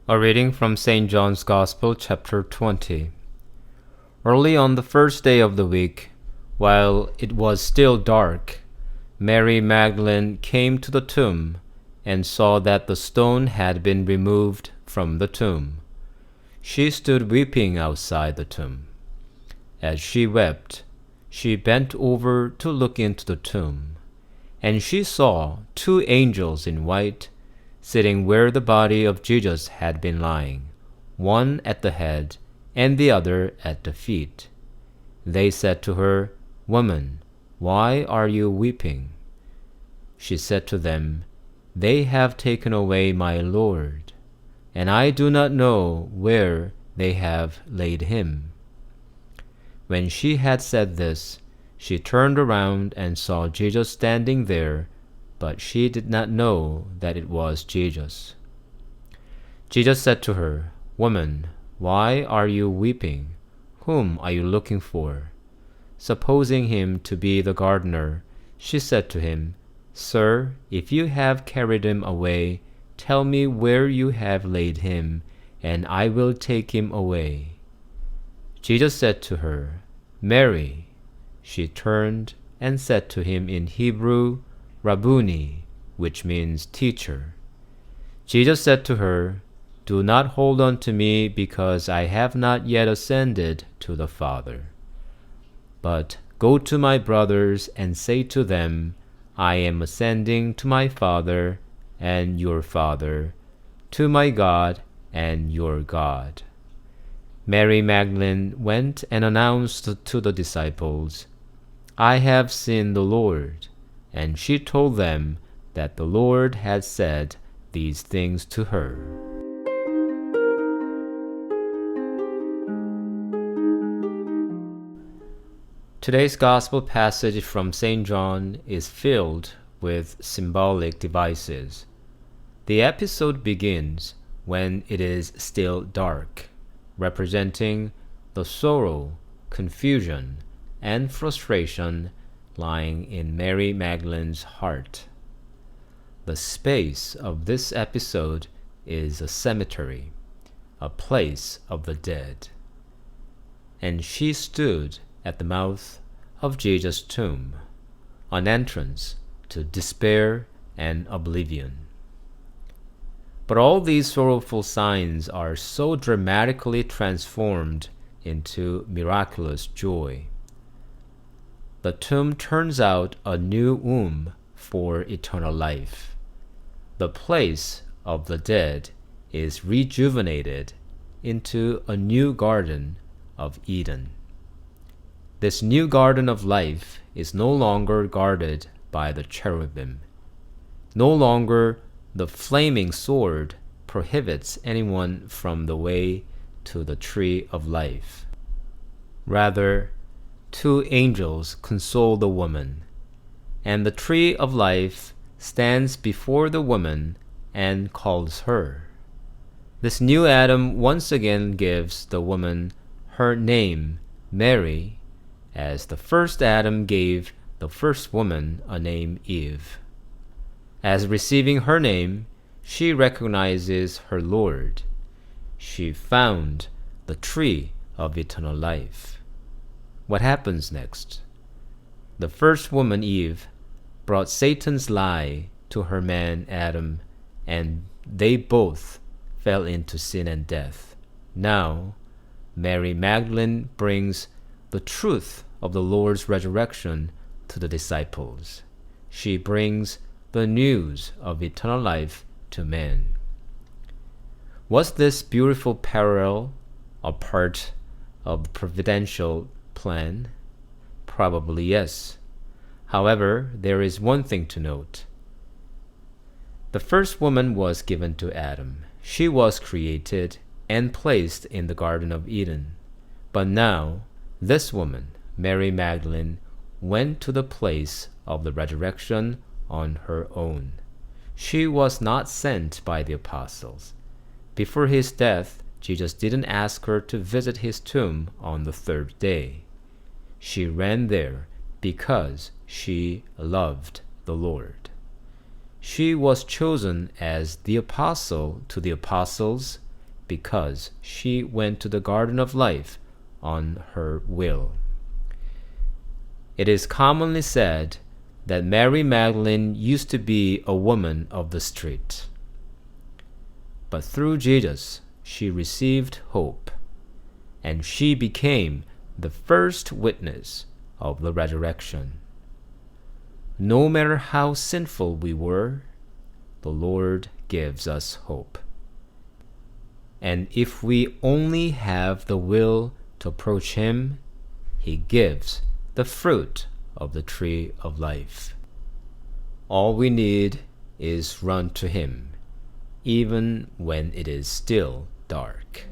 A reading from St. John's Gospel, chapter 20. Early on the first day of the week, while it was still dark, Mary Magdalene came to the tomb and saw that the stone had been removed from the tomb. She stood weeping outside the tomb. As she wept, she bent over to look into the tomb, and she saw two angels in white sitting where the body of Jesus had been lying, one at the head and the other at the feet. They said to her, "Woman, why are you weeping?" She said to them, "They have taken away my Lord, and I do not know where they have laid him." When she had said this, she turned around and saw Jesus standing there, but she did not know that it was Jesus. Jesus said to her, "Woman, why are you weeping? Whom are you looking for?" Supposing him to be the gardener, she said to him, "Sir, if you have carried him away, tell me where you have laid him, and I will take him away." Jesus said to her, "Mary." She turned and said to him in Hebrew, "Rabboni," which means teacher. Jesus said to her, "Do not hold on to me, because I have not yet ascended to the Father. But go to my brothers and say to them, I am ascending to my Father and your Father, to my God and your God." Mary Magdalene went and announced to the disciples, "I have seen the Lord." And she told them that the Lord had said these things to her. Today's Gospel passage from St. John is filled with symbolic devices. The episode begins when it is still dark, representing the sorrow, confusion, and frustration lying in Mary Magdalene's heart. The space of this episode is a cemetery, a place of the dead. And she stood at the mouth of Jesus' tomb, an entrance to despair and oblivion. But all these sorrowful signs are so dramatically transformed into miraculous joy. The tomb turns out a new womb for eternal life. The place of the dead is rejuvenated into a new garden of Eden. This new garden of life is no longer guarded by the cherubim. No longer the flaming sword prohibits anyone from the way to the tree of life. Rather, two angels console the woman, and the tree of life stands before the woman and calls her. This new Adam once again gives the woman her name, Mary, as the first Adam gave the first woman a name, Eve. As receiving her name, she recognizes her Lord. She found the tree of eternal life. What happens next? The first woman, Eve, brought Satan's lie to her man, Adam, and they both fell into sin and death. Now, Mary Magdalene brings the truth of the Lord's resurrection to the disciples. She brings the news of eternal life to men. Was this beautiful parallel a part of the providential plan? Probably yes. However, there is one thing to note. The first woman was given to Adam. She was created and placed in the Garden of Eden. But now, this woman, Mary Magdalene, went to the place of the resurrection on her own. She was not sent by the apostles. Before his death, Jesus didn't ask her to visit his tomb on the third day. She ran there because she loved the Lord. She was chosen as the apostle to the apostles because she went to the garden of life on her will. It is commonly said that Mary Magdalene used to be a woman of the street. But through Jesus, she received hope, and she became the first witness of the resurrection. No matter how sinful we were, the Lord gives us hope. And if we only have the will to approach Him, He gives the fruit of the tree of life. All we need is run to Him, even when it is still dark.